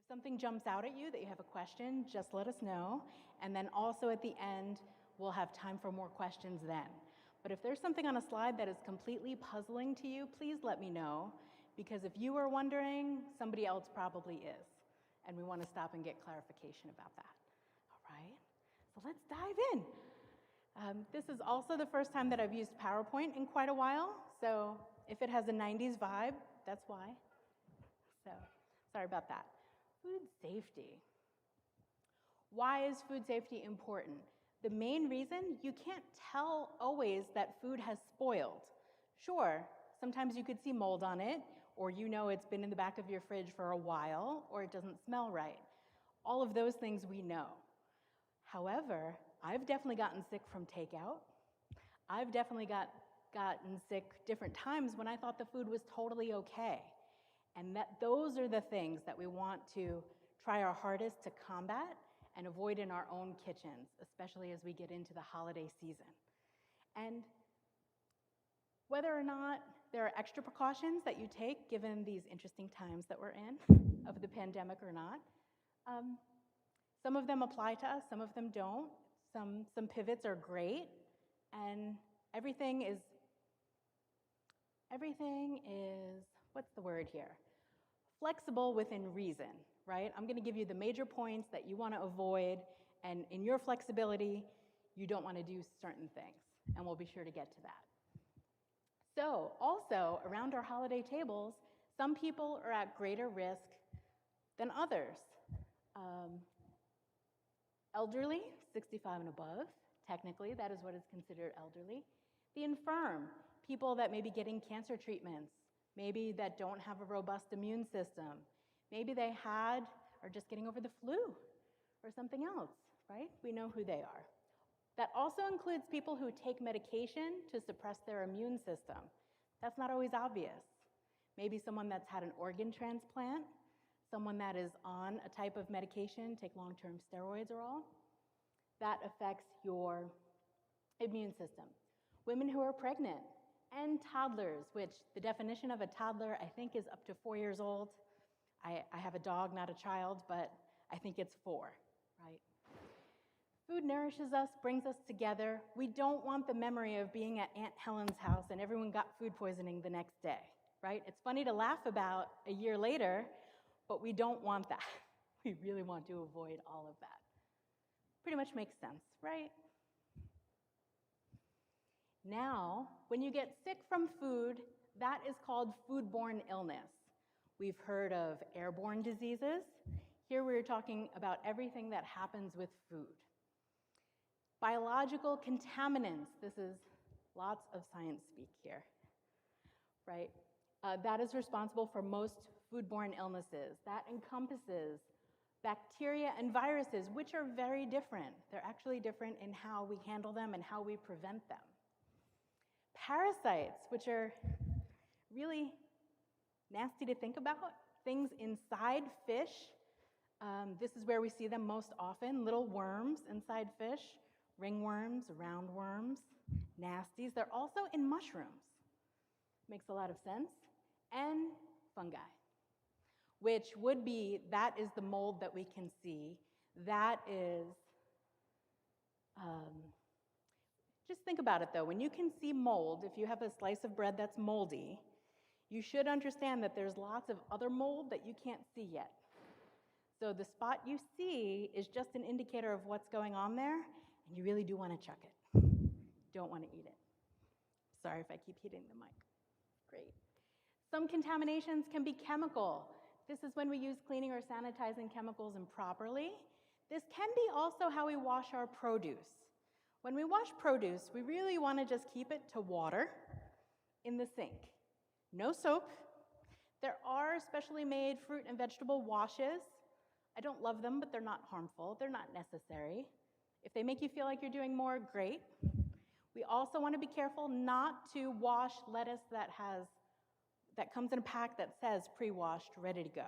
something jumps out at you that you have a question, just let us know. And then also at the end, we'll have time for more questions then. But if there's something on a slide that is completely puzzling to you, please let me know, because if you are wondering, somebody else probably is. And we want to stop and get clarification about that. All right, so let's dive in. This is also the first time that I've used PowerPoint in quite a while, so if it has a 90s vibe, that's why. So, sorry about that. Food safety. Why is food safety important? The main reason, you can't tell always that food has spoiled. Sure, sometimes you could see mold on it, or you know it's been in the back of your fridge for a while, or it doesn't smell right. All of those things we know. However, I've definitely gotten sick from takeout. I've definitely gotten sick different times when I thought the food was totally okay. And those are the things that we want to try our hardest to combat and avoid in our own kitchens, especially as we get into the holiday season. And whether or not there are extra precautions that you take given these interesting times that we're in of the pandemic or not, some of them apply to us, some of them don't. Some pivots are great, and everything is, what's the word here? Flexible within reason, right? I'm gonna give you the major points that you wanna avoid, and in your flexibility, you don't wanna do certain things, and we'll be sure to get to that. So, also, around our holiday tables, some people are at greater risk than others. Elderly, 65 and above, technically, that is what is considered elderly. The infirm, people that may be getting cancer treatments, maybe that don't have a robust immune system, maybe they are just getting over the flu or something else, right? We know who they are. That also includes people who take medication to suppress their immune system. That's not always obvious. Maybe someone that's had an organ transplant, someone that is on a type of medication, take long-term steroids or all, that affects your immune system. Women who are pregnant and toddlers, which the definition of a toddler I think is up to 4 years old. I have a dog, not a child, but I think it's 4, right? Food nourishes us, brings us together. We don't want the memory of being at Aunt Helen's house and everyone got food poisoning the next day, right? It's funny to laugh about a year later, but we don't want that. We really want to avoid all of that. Pretty much makes sense, right? Now, when you get sick from food, that is called foodborne illness. We've heard of airborne diseases. Here we're talking about everything that happens with food. Biological contaminants, this is lots of science speak here, right? That is responsible for most foodborne illnesses. That encompasses bacteria and viruses, which are very different. They're actually different in how we handle them and how we prevent them. Parasites, which are really nasty to think about, things inside fish. This is where we see them most often, little worms inside fish, ringworms, roundworms, nasties. They're also in mushrooms. Makes a lot of sense. And fungi, which would be, that is the mold that we can see. That is, just think about it though. When you can see mold, if you have a slice of bread that's moldy, you should understand that there's lots of other mold that you can't see yet. So the spot you see is just an indicator of what's going on there, and you really do want to chuck it. Don't want to eat it. Sorry if I keep hitting the mic. Great. Some contaminations can be chemical. This is when we use cleaning or sanitizing chemicals improperly. This can be also how we wash our produce. When we wash produce, we really want to just keep it to water in the sink. No soap. There are specially made fruit and vegetable washes. I don't love them, but they're not harmful. They're not necessary. If they make you feel like you're doing more, great. We also want to be careful not to wash lettuce that comes in a pack that says pre-washed, ready to go.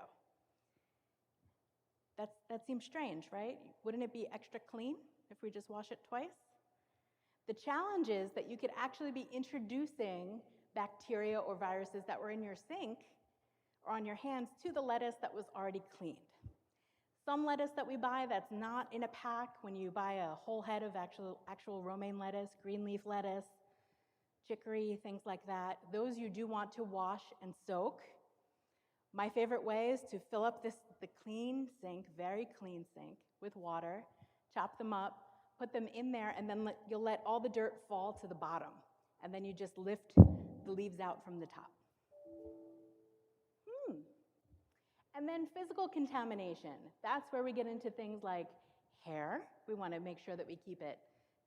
That seems strange, right? Wouldn't it be extra clean if we just wash it twice? The challenge is that you could actually be introducing bacteria or viruses that were in your sink or on your hands to the lettuce that was already cleaned. Some lettuce that we buy that's not in a pack, when you buy a whole head of actual romaine lettuce, green leaf lettuce, chicory, things like that, those you do want to wash and soak. My favorite way is to fill up the clean sink, very clean sink, with water, chop them up, put them in there, and then you'll let all the dirt fall to the bottom. And then you just lift the leaves out from the top. And then physical contamination. That's where we get into things like hair. We want to make sure that we keep it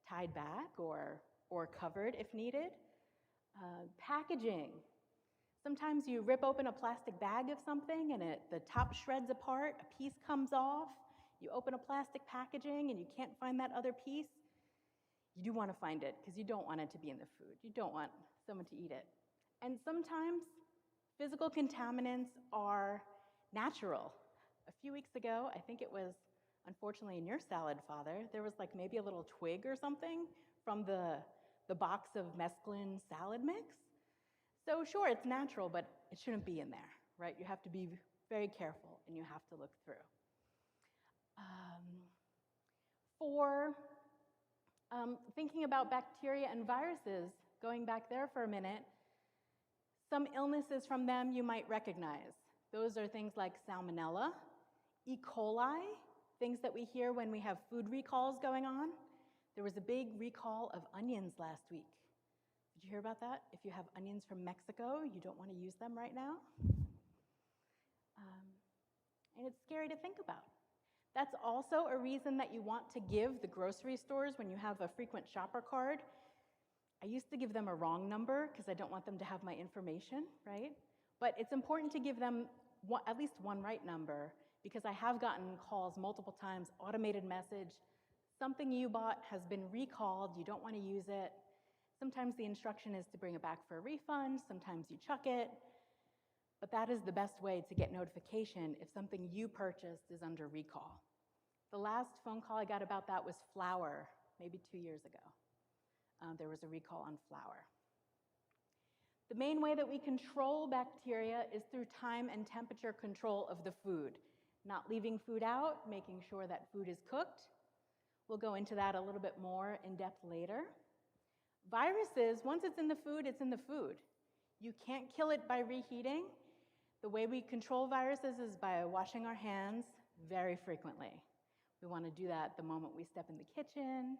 tied back or covered if needed. Packaging. Sometimes you rip open a plastic bag of something and the top shreds apart, a piece comes off. You open a plastic packaging and you can't find that other piece. You do want to find it because you don't want it to be in the food. You don't want someone to eat it. And sometimes physical contaminants are natural. A few weeks ago, I think it was, unfortunately, in your salad, Father, there was like maybe a little twig or something from the box of mesclun salad mix. So sure, it's natural, but it shouldn't be in there, right? You have to be very careful and you have to look through. Thinking about bacteria and viruses, going back there for a minute, some illnesses from them you might recognize. Those are things like Salmonella, E. coli, things that we hear when we have food recalls going on. There was a big recall of onions last week. Did you hear about that? If you have onions from Mexico, you don't want to use them right now. And it's scary to think about. That's also a reason that you want to give the grocery stores when you have a frequent shopper card. I used to give them a wrong number because I don't want them to have my information, right? But it's important to give them at least one right number because I have gotten calls multiple times, automated message, something you bought has been recalled, you don't want to use it. Sometimes the instruction is to bring it back for a refund, sometimes you chuck it, but that is the best way to get notification if something you purchased is under recall. The last phone call I got about that was flour, maybe 2 years ago. There was a recall on flour. The main way that we control bacteria is through time and temperature control of the food, not leaving food out, making sure that food is cooked. We'll go into that a little bit more in depth later. Viruses, once it's in the food, it's in the food. You can't kill it by reheating. The way we control viruses is by washing our hands very frequently. We want to do that the moment we step in the kitchen,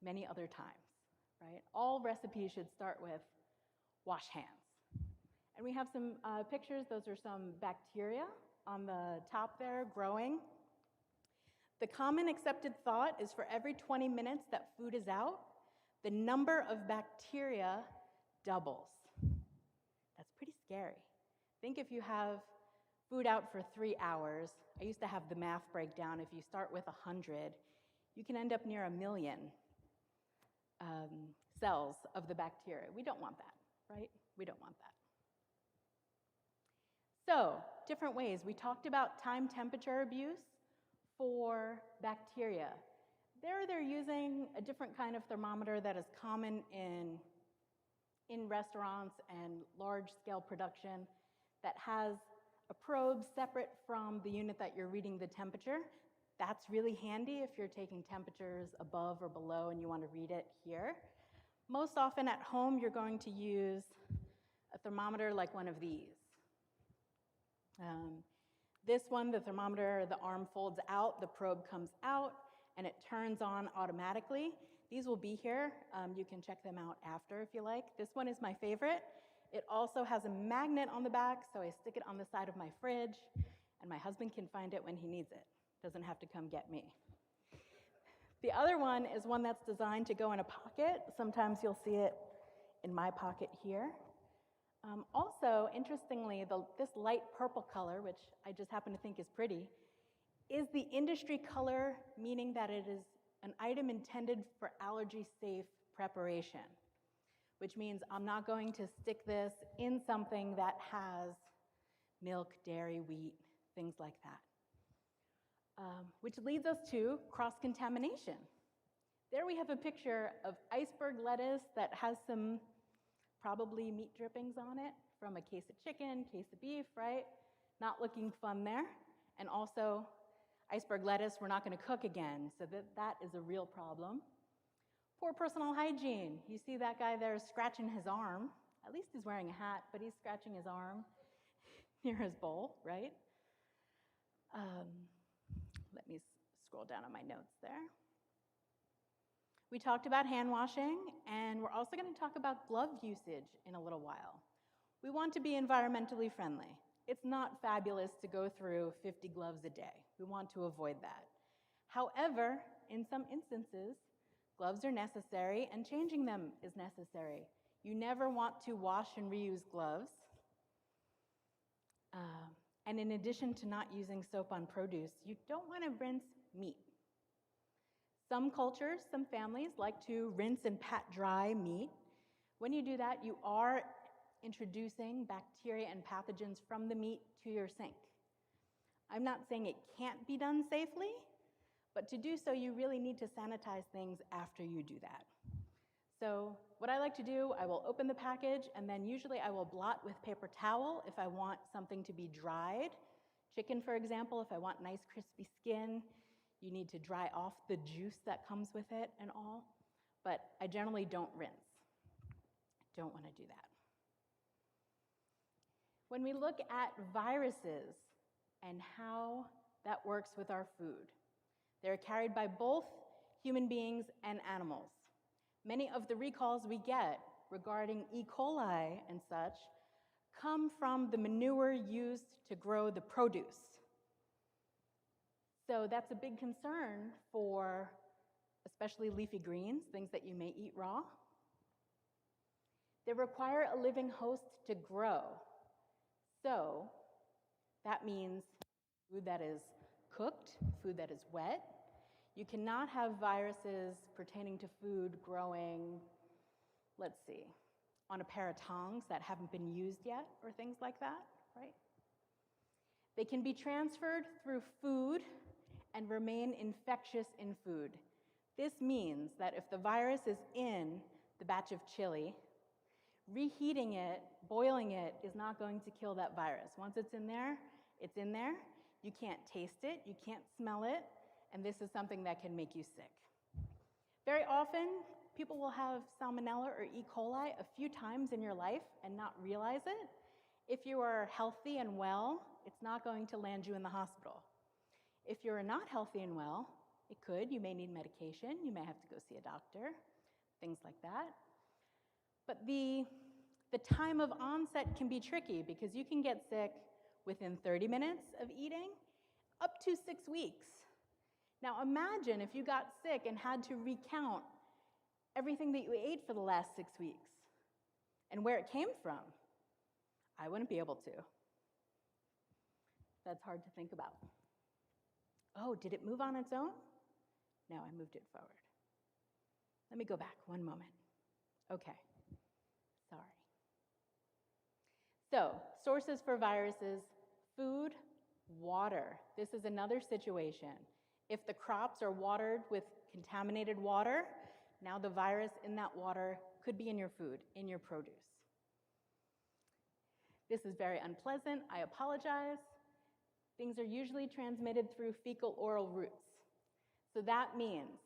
many other times, right? All recipes should start with wash hands. And we have some pictures. Those are some bacteria on the top there growing. The common accepted thought is for every 20 minutes that food is out, the number of bacteria doubles. That's pretty scary. Think if you have food out for 3 hours. I used to have the math breakdown. If you start with 100, you can end up near 1 million cells of the bacteria. We don't want that, right? We don't want that. So, different ways. We talked about time temperature abuse for bacteria. There they're using a different kind of thermometer that is common in restaurants and large-scale production that has a probe separate from the unit that you're reading the temperature. That's really handy if you're taking temperatures above or below and you want to read it here. Most often at home, you're going to use a thermometer like one of these. This one, the thermometer, the arm folds out, the probe comes out, and it turns on automatically. These will be here. You can check them out after if you like. This one is my favorite. It also has a magnet on the back, so I stick it on the side of my fridge, and my husband can find it when he needs it. Doesn't have to come get me. The other one is one that's designed to go in a pocket. Sometimes you'll see it in my pocket here. Also, interestingly, this light purple color, which I just happen to think is pretty, is the industry color, meaning that it is an item intended for allergy-safe preparation, which means I'm not going to stick this in something that has milk, dairy, wheat, things like that. Which leads us to cross-contamination. There we have a picture of iceberg lettuce that has some probably meat drippings on it from a case of chicken, case of beef, right? Not looking fun there. And also, Iceberg lettuce, we're not going to cook again, so that is a real problem. Poor personal hygiene. You see that guy there scratching his arm. At least he's wearing a hat, but he's scratching his arm near his bowl, right? Let me scroll down on my notes there. We talked about hand washing, and we're also going to talk about glove usage in a little while. We want to be environmentally friendly. It's not fabulous to go through 50 gloves a day. We want to avoid that. However, in some instances, gloves are necessary and changing them is necessary. You never want to wash and reuse gloves. And in addition to not using soap on produce, you don't want to rinse meat. Some cultures, some families like to rinse and pat dry meat. When you do that, you are introducing bacteria and pathogens from the meat to your sink. I'm not saying it can't be done safely, but to do so, you really need to sanitize things after you do that. So what I like to do, I will open the package, and then usually I will blot with paper towel if I want something to be dried. Chicken, for example, if I want nice crispy skin, you need to dry off the juice that comes with it and all. But I generally don't rinse. Don't want to do that. When we look at viruses and how that works with our food, they're carried by both human beings and animals. Many of the recalls we get regarding E. coli and such come from the manure used to grow the produce. So that's a big concern for especially leafy greens, things that you may eat raw. They require a living host to grow. So that means food that is cooked, food that is wet. You cannot have viruses pertaining to food growing, let's see, on a pair of tongs that haven't been used yet or things like that, right? They can be transferred through food and remain infectious in food. This means that if the virus is in the batch of chili, reheating it, boiling it, is not going to kill that virus. Once it's in there, it's in there. You can't taste it, you can't smell it, and this is something that can make you sick. Very often, people will have salmonella or E. coli a few times in your life and not realize it. If you are healthy and well, it's not going to land you in the hospital. If you're not healthy and well, it could. You may need medication. You may have to go see a doctor, things like that. But the time of onset can be tricky because you can get sick within 30 minutes of eating up to 6 weeks. Now imagine if you got sick and had to recount everything that you ate for the last 6 weeks and where it came from. I wouldn't be able to. That's hard to think about. Oh, did it move on its own? No, I moved it forward. Let me go back one moment. Okay, sorry. So, sources for viruses: food, water. This is another situation. If the crops are watered with contaminated water, now the virus in that water could be in your food, in your produce. This is very unpleasant. I apologize. Things are usually transmitted through fecal-oral routes. So that means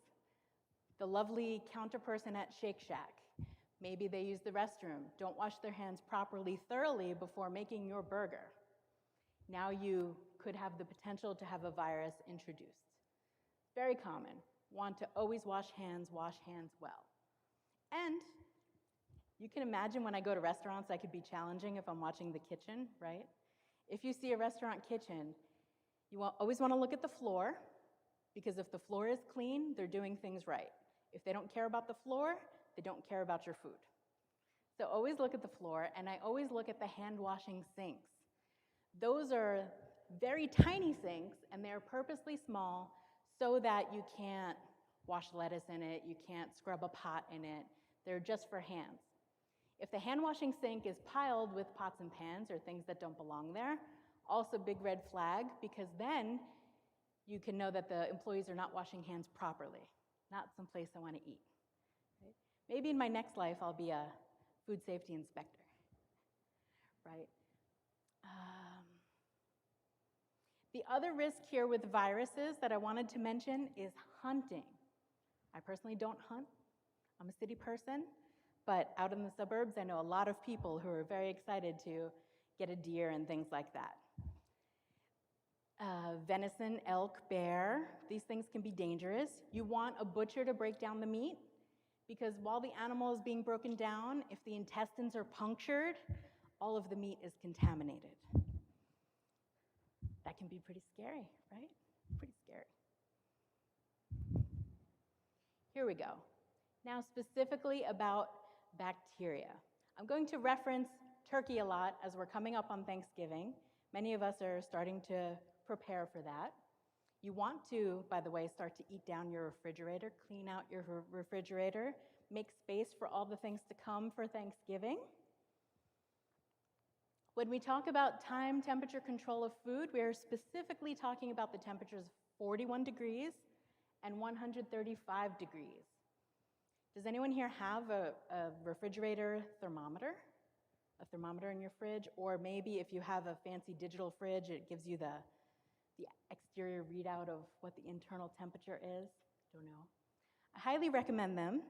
the lovely counter person at Shake Shack, maybe they use the restroom, don't wash their hands properly, thoroughly before making your burger. Now you could have the potential to have a virus introduced. Very common. Want to always wash hands well. And you can imagine when I go to restaurants, that could be challenging if I'm watching the kitchen, right? If you see a restaurant kitchen, you always want to look at the floor, because if the floor is clean, they're doing things right. If they don't care about the floor, they don't care about your food. So always look at the floor, and I always look at the hand-washing sinks. Those are very tiny sinks, and they're purposely small so that you can't wash lettuce in it, you can't scrub a pot in it. They're just for hands. If the hand-washing sink is piled with pots and pans or things that don't belong there, also big red flag, because then you can know that the employees are not washing hands properly, not someplace I want to eat. Right? Maybe in my next life I'll be a food safety inspector, right? The other risk here with viruses that I wanted to mention is hunting. I personally don't hunt. I'm a city person, but out in the suburbs, I know a lot of people who are very excited to get a deer and things like that. Venison, elk, bear, these things can be dangerous. You want a butcher to break down the meat because while the animal is being broken down, if the intestines are punctured, all of the meat is contaminated. That can be pretty scary, right? Pretty scary. Here we go. Now specifically about bacteria. I'm going to reference turkey a lot as we're coming up on Thanksgiving. Many of us are starting to prepare for that. You want to, by the way, start to eat down your refrigerator, clean out your refrigerator, make space for all the things to come for Thanksgiving. When we talk about time temperature control of food, we are specifically talking about the temperatures 41 degrees and 135 degrees. Does anyone here have a refrigerator thermometer? A thermometer in your fridge? Or maybe if you have a fancy digital fridge, it gives you the exterior readout of what the internal temperature is? Don't know. I highly recommend them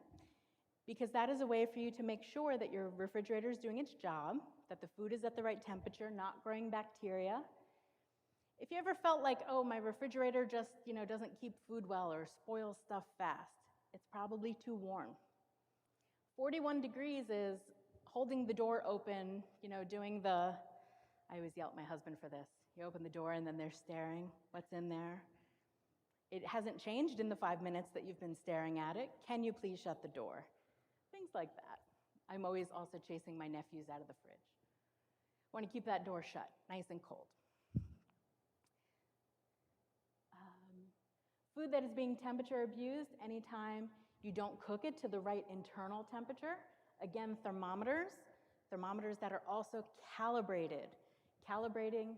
because that is a way for you to make sure that your refrigerator is doing its job, that the food is at the right temperature, not growing bacteria. If you ever felt like, oh, my refrigerator just, doesn't keep food well or spoils stuff fast, it's probably too warm. 41 degrees is holding the door open, doing the, I always yell at my husband for this. You open the door and then they're staring, what's in there? It hasn't changed in the 5 minutes that you've been staring at it. Can you please shut the door? Things like that. I'm always also chasing my nephews out of the fridge. I want to keep that door shut, nice and cold. Food that is being temperature abused, anytime you don't cook it to the right internal temperature. Again, thermometers that are also calibrated. Calibrating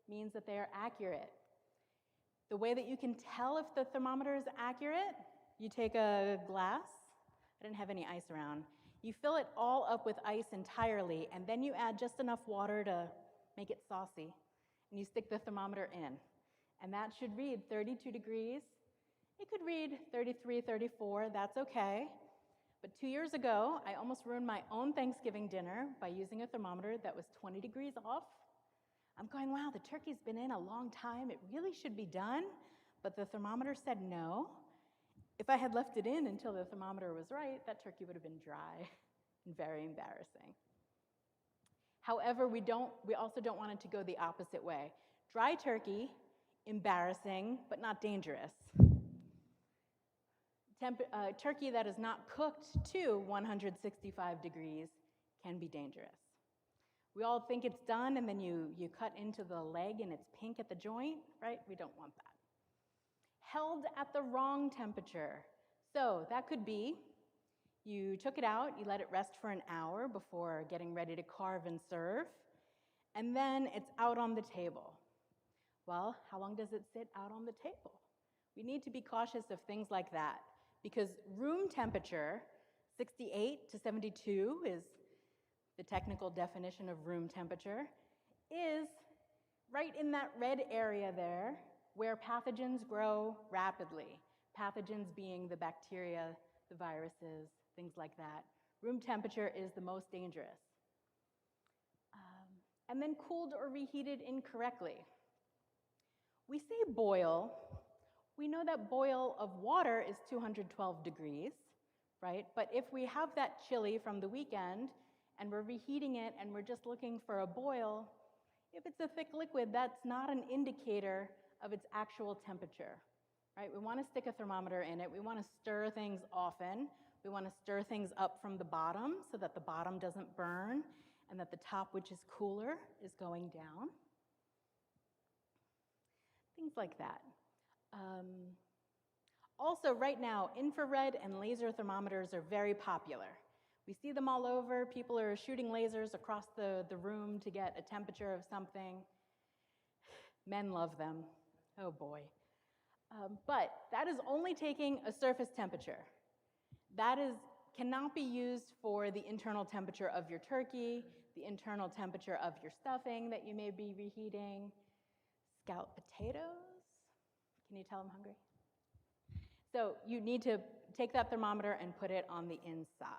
means that they are accurate. The way that you can tell if the thermometer is accurate, you take a glass. I didn't have any ice around. You fill it all up with ice entirely, and then you add just enough water to make it saucy, and you stick the thermometer in. And that should read 32 degrees. It could read 33, 34, that's okay. But 2 years ago, I almost ruined my own Thanksgiving dinner by using a thermometer that was 20 degrees off. I'm going, wow, the turkey's been in a long time. It really should be done. But the thermometer said no. If I had left it in until the thermometer was right, that turkey would have been dry and very embarrassing. However, we also don't want it to go the opposite way. Dry turkey, embarrassing, but not dangerous. Turkey that is not cooked to 165 degrees can be dangerous. We all think it's done, and then you cut into the leg and it's pink at the joint, right? We don't want that. Held at the wrong temperature. So that could be you took it out, you let it rest for an hour before getting ready to carve and serve, and then it's out on the table. Well, how long does it sit out on the table? We need to be cautious of things like that because room temperature, 68 to 72 is the technical definition of room temperature, is right in that red area there where pathogens grow rapidly. Pathogens being the bacteria, the viruses, things like that. Room temperature is the most dangerous. And then cooled or reheated incorrectly. We say boil. We know that boil of water is 212 degrees, right? But if we have that chili from the weekend and we're reheating it and we're just looking for a boil, if it's a thick liquid, that's not an indicator of its actual temperature, right? We want to stick a thermometer in it. We want to stir things often. We want to stir things up from the bottom so that the bottom doesn't burn and that the top, which is cooler, is going down. Things like that. Also, right now, infrared and laser thermometers are very popular. We see them all over. People are shooting lasers across the room to get a temperature of something. Men love them. Oh boy. But that is only taking a surface temperature. That cannot be used for the internal temperature of your turkey, the internal temperature of your stuffing that you may be reheating. scalloped potatoes. Can you tell I'm hungry? So you need to take that thermometer and put it on the inside.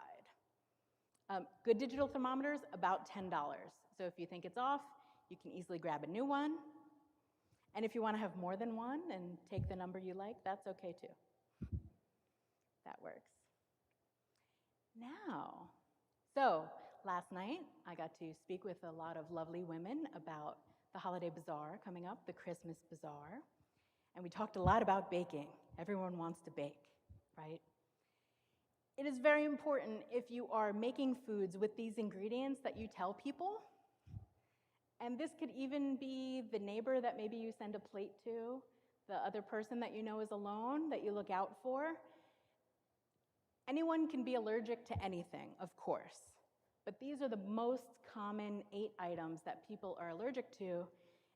Good digital thermometers, about $10. So if you think it's off, you can easily grab a new one. And if you want to have more than one and take the number you like, that's okay too. That works. Now, so last night I got to speak with a lot of lovely women about the holiday bazaar coming up, the Christmas bazaar. And we talked a lot about baking. Everyone wants to bake, right? It is very important if you are making foods with these ingredients that you tell people. And this could even be the neighbor that maybe you send a plate to, the other person that you know is alone that you look out for. Anyone can be allergic to anything, of course. But these are the most common 8 items that people are allergic to.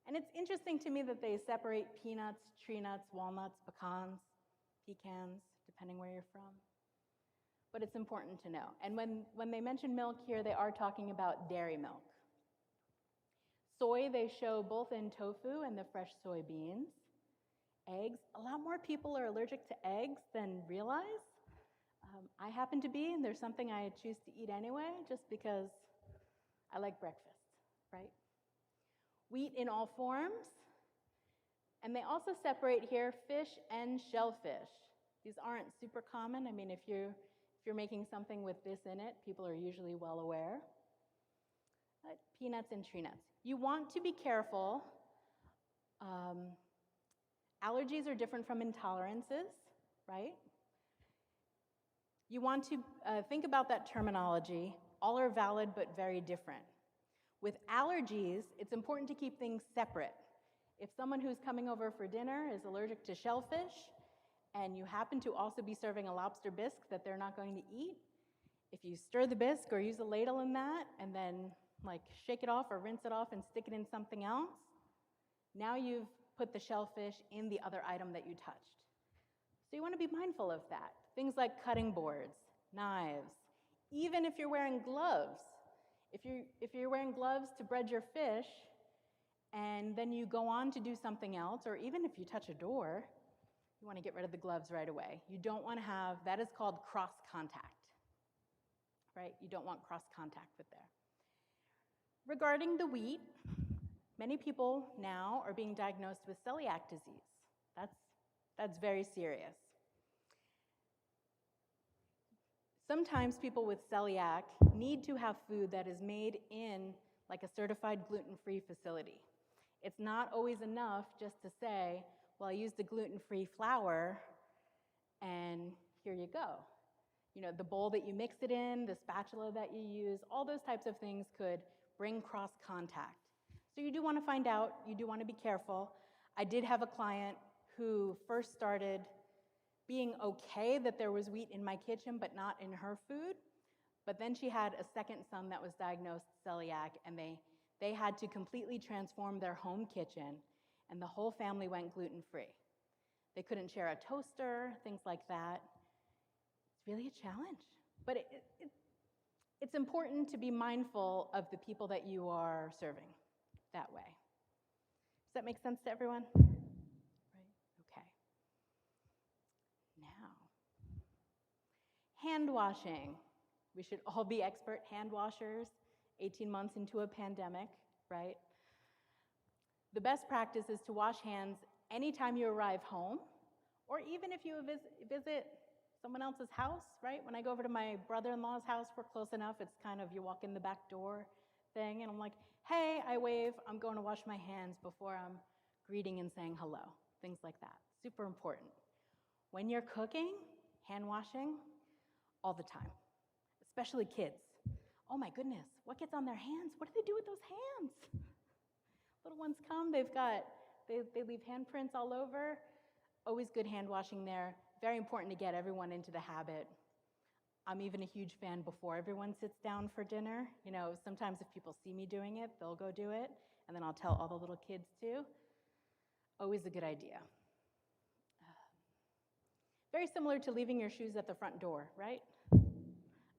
And it's interesting to me that they separate peanuts, tree nuts, walnuts, pecans, depending where you're from. But it's important to know. And when they mention milk here, they are talking about dairy milk. Soy, they show both in tofu and the fresh soybeans. Eggs, a lot more people are allergic to eggs than realize. I happen to be, and there's something I choose to eat anyway, just because I like breakfast, right? Wheat in all forms. And they also separate here fish and shellfish. These aren't super common. I mean, if you're making something with this in it, people are usually well aware. Peanuts and tree nuts. You want to be careful. Allergies are different from intolerances, right? You want to think about that terminology. All are valid but very different. With allergies, it's important to keep things separate. If someone who's coming over for dinner is allergic to shellfish, and you happen to also be serving a lobster bisque that they're not going to eat, if you stir the bisque or use a ladle in that, and then shake it off or rinse it off and stick it in something else, now you've put the shellfish in the other item that you touched. So you want to be mindful of that. Things like cutting boards, knives, even if you're wearing gloves. If you're wearing gloves to bread your fish, and then you go on to do something else, or even if you touch a door, you want to get rid of the gloves right away. You don't want to have, that is called cross contact, right? You don't want cross contact with there. Regarding the wheat, many people now are being diagnosed with celiac disease. That's very serious. Sometimes people with celiac need to have food that is made in a certified gluten-free facility. It's not always enough just to say, well, I used a gluten-free flour, and here you go. You know, the bowl that you mix it in, the spatula that you use, all those types of things could bring cross-contact. So you do want to find out, you do want to be careful. I did have a client who first started being okay that there was wheat in my kitchen, but not in her food. But then she had a second son that was diagnosed celiac, and they had to completely transform their home kitchen, and the whole family went gluten-free. They couldn't share a toaster, things like that. It's really a challenge. But it's important to be mindful of the people that you are serving that way. Does that make sense to everyone? Hand washing. We should all be expert hand washers 18 months into a pandemic, right? The best practice is to wash hands anytime you arrive home, or even if you visit someone else's house, right? When I go over to my brother-in-law's house, we're close enough. It's kind of you walk in the back door thing, and I'm like, hey, I wave. I'm going to wash my hands before I'm greeting and saying hello, things like that. Super important. When you're cooking, hand washing, all the time, especially kids. Oh my goodness, what gets on their hands? What do they do with those hands? Little ones come, they leave handprints all over. Always good hand washing there. Very important to get everyone into the habit. I'm even a huge fan before everyone sits down for dinner. You know, sometimes if people see me doing it, they'll go do it, and then I'll tell all the little kids too. Always a good idea. Very similar to leaving your shoes at the front door, right?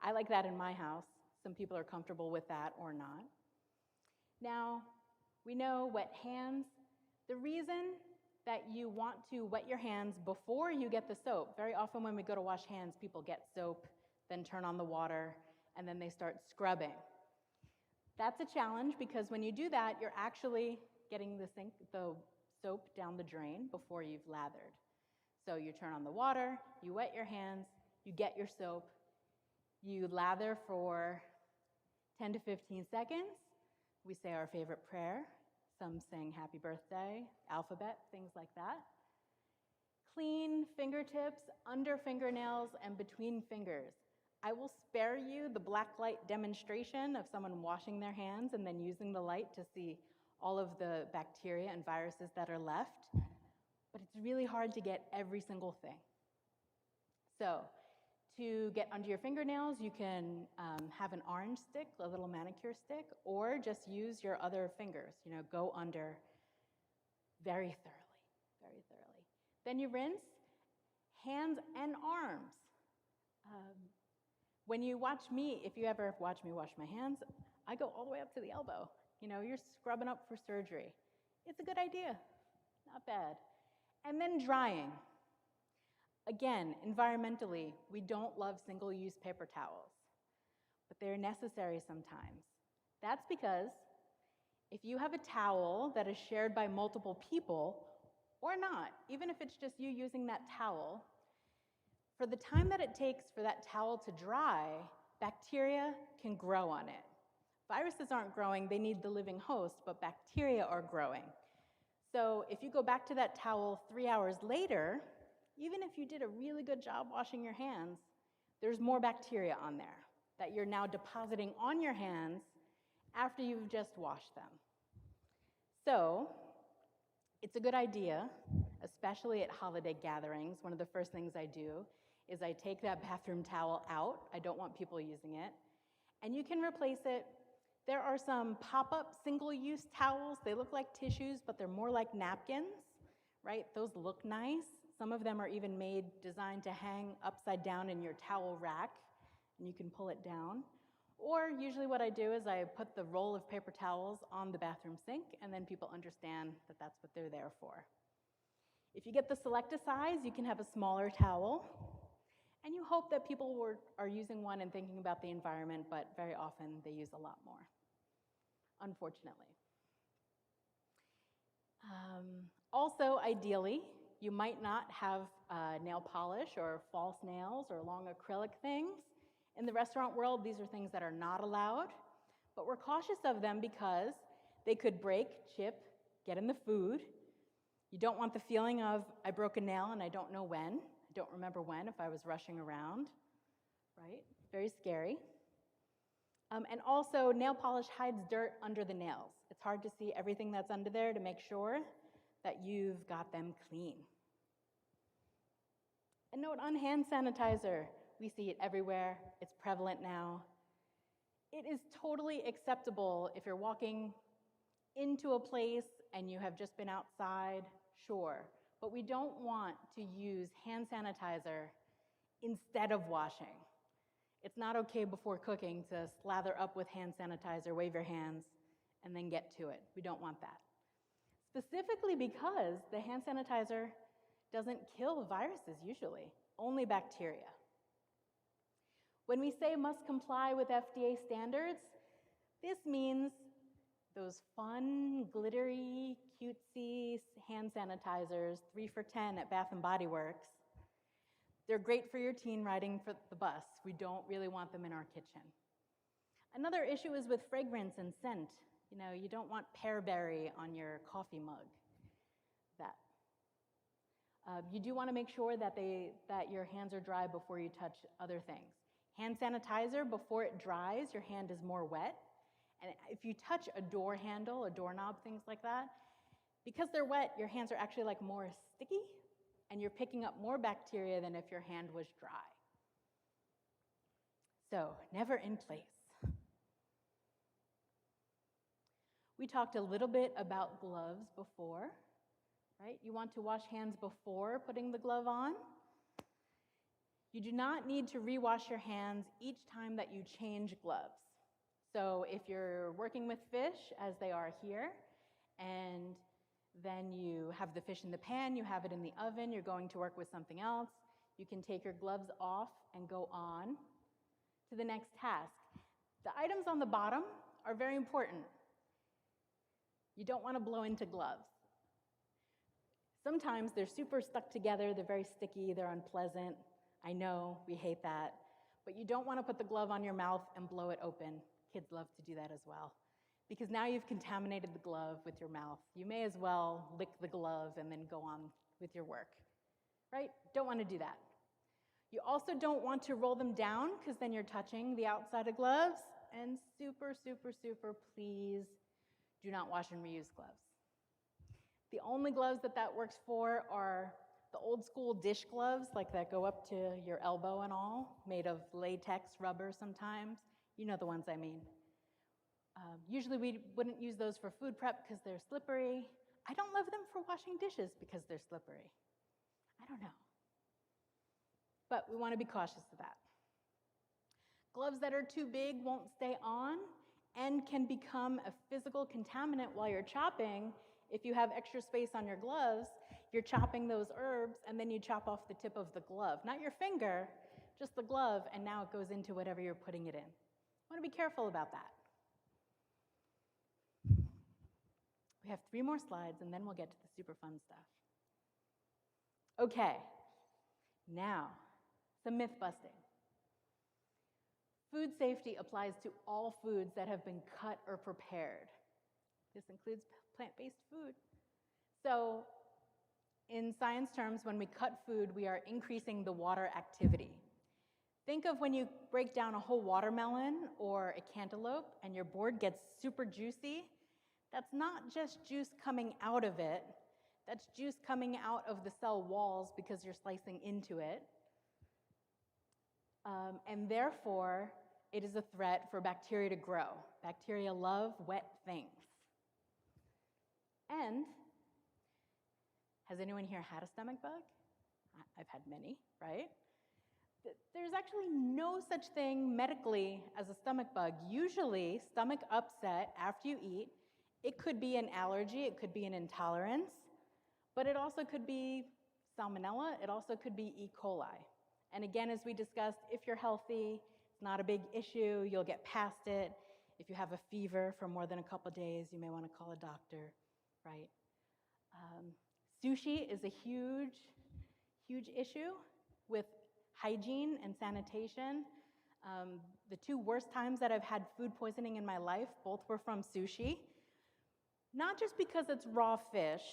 I like that in my house. Some people are comfortable with that or not. Now, we know wet hands. The reason that you want to wet your hands before you get the soap, very often when we go to wash hands, people get soap, then turn on the water, and then they start scrubbing. That's a challenge because when you do that, you're actually getting the soap down the drain before you've lathered. So you turn on the water, you wet your hands, you get your soap, you lather for 10 to 15 seconds. We say our favorite prayer. Some sing happy birthday, alphabet, things like that. Clean fingertips, under fingernails, and between fingers. I will spare you the black light demonstration of someone washing their hands and then using the light to see all of the bacteria and viruses that are left, but it's really hard to get every single thing. So to get under your fingernails, you can have an orange stick, a little manicure stick, or just use your other fingers, go under very thoroughly, very thoroughly. Then you rinse hands and arms. When you watch me, if you ever watch me wash my hands, I go all the way up to the elbow. You're scrubbing up for surgery. It's a good idea, not bad. And then drying. Again, environmentally, we don't love single-use paper towels, but they're necessary sometimes. That's because if you have a towel that is shared by multiple people, or not, even if it's just you using that towel, for the time that it takes for that towel to dry, bacteria can grow on it. Viruses aren't growing, they need the living host, but bacteria are growing. So if you go back to that towel 3 hours later, even if you did a really good job washing your hands, there's more bacteria on there that you're now depositing on your hands after you've just washed them. So it's a good idea, especially at holiday gatherings. One of the first things I do is I take that bathroom towel out. I don't want people using it. And you can replace it. There are some pop-up single-use towels. They look like tissues, but they're more like napkins, right? Those look nice. Some of them are even designed to hang upside down in your towel rack, and you can pull it down. Or usually what I do is I put the roll of paper towels on the bathroom sink, and then people understand that that's what they're there for. If you get the Selecta size, you can have a smaller towel, and you hope that people are using one and thinking about the environment, but very often they use a lot more, unfortunately. Also, ideally, you might not have nail polish or false nails or long acrylic things. In the restaurant world, these are things that are not allowed, but we're cautious of them because they could break, chip, get in the food. You don't want the feeling of, I broke a nail and I don't know when. I don't remember when if I was rushing around, right? Very scary. And also, nail polish hides dirt under the nails. It's hard to see everything that's under there to make sure that you've got them clean. A note on hand sanitizer. We see it everywhere. It's prevalent now. It is totally acceptable if you're walking into a place and you have just been outside, sure. But we don't want to use hand sanitizer instead of washing. It's not okay before cooking to slather up with hand sanitizer, wave your hands, and then get to it. We don't want that. Specifically because the hand sanitizer doesn't kill viruses usually, only bacteria. When we say must comply with FDA standards, this means those fun, glittery, cutesy hand sanitizers, 3 for $10 at Bath & Body Works. They're great for your teen riding for the bus. We don't really want them in our kitchen. Another issue is with fragrance and scent. You don't want pearberry on your coffee mug. You do want to make sure that your hands are dry before you touch other things. Hand sanitizer, before it dries, your hand is more wet. And if you touch a door handle, a doorknob, things like that, because they're wet, your hands are actually more sticky, and you're picking up more bacteria than if your hand was dry. So, never in place. We talked a little bit about gloves before, right? You want to wash hands before putting the glove on. You do not need to rewash your hands each time that you change gloves. So if you're working with fish, as they are here, and Then you have the fish in the pan, you have it in the oven, you're going to work with something else. You can take your gloves off and go on to the next task. The items on the bottom are very important. You don't want to blow into gloves. Sometimes they're super stuck together, they're very sticky, they're unpleasant. I know, we hate that. But you don't want to put the glove on your mouth and blow it open. Kids love to do that as well. Because now you've contaminated the glove with your mouth. You may as well lick the glove and then go on with your work, right? Don't want to do that. You also don't want to roll them down because then you're touching the outside of gloves. And super, super, super, please do not wash and reuse gloves. The only gloves that works for are the old school dish gloves, like that go up to your elbow and all, made of latex, rubber sometimes. You know the ones I mean. Usually we wouldn't use those for food prep because they're slippery. I don't love them for washing dishes because they're slippery. I don't know. But we want to be cautious of that. Gloves that are too big won't stay on and can become a physical contaminant while you're chopping. If you have extra space on your gloves, you're chopping those herbs and then you chop off the tip of the glove. Not your finger, just the glove, and now it goes into whatever you're putting it in. I want to be careful about that. We have 3 more slides and then we'll get to the super fun stuff. Okay, now, some myth busting. Food safety applies to all foods that have been cut or prepared. This includes plant-based food. So, in science terms, when we cut food, we are increasing the water activity. Think of when you break down a whole watermelon or a cantaloupe and your board gets super juicy. That's not just juice coming out of it. That's juice coming out of the cell walls because you're slicing into it. And therefore, it is a threat for bacteria to grow. Bacteria love wet things. And has anyone here had a stomach bug? I've had many, right? There's actually no such thing medically as a stomach bug. Usually, stomach upset after you eat, it could be an allergy, it could be an intolerance, but it also could be salmonella, it also could be E. coli. And again, as we discussed, if you're healthy, it's not a big issue, you'll get past it. If you have a fever for more than a couple days, you may want to call a doctor, right? Sushi is a huge, huge issue with hygiene and sanitation. The 2 worst times that I've had food poisoning in my life, both were from sushi. Not just because it's raw fish,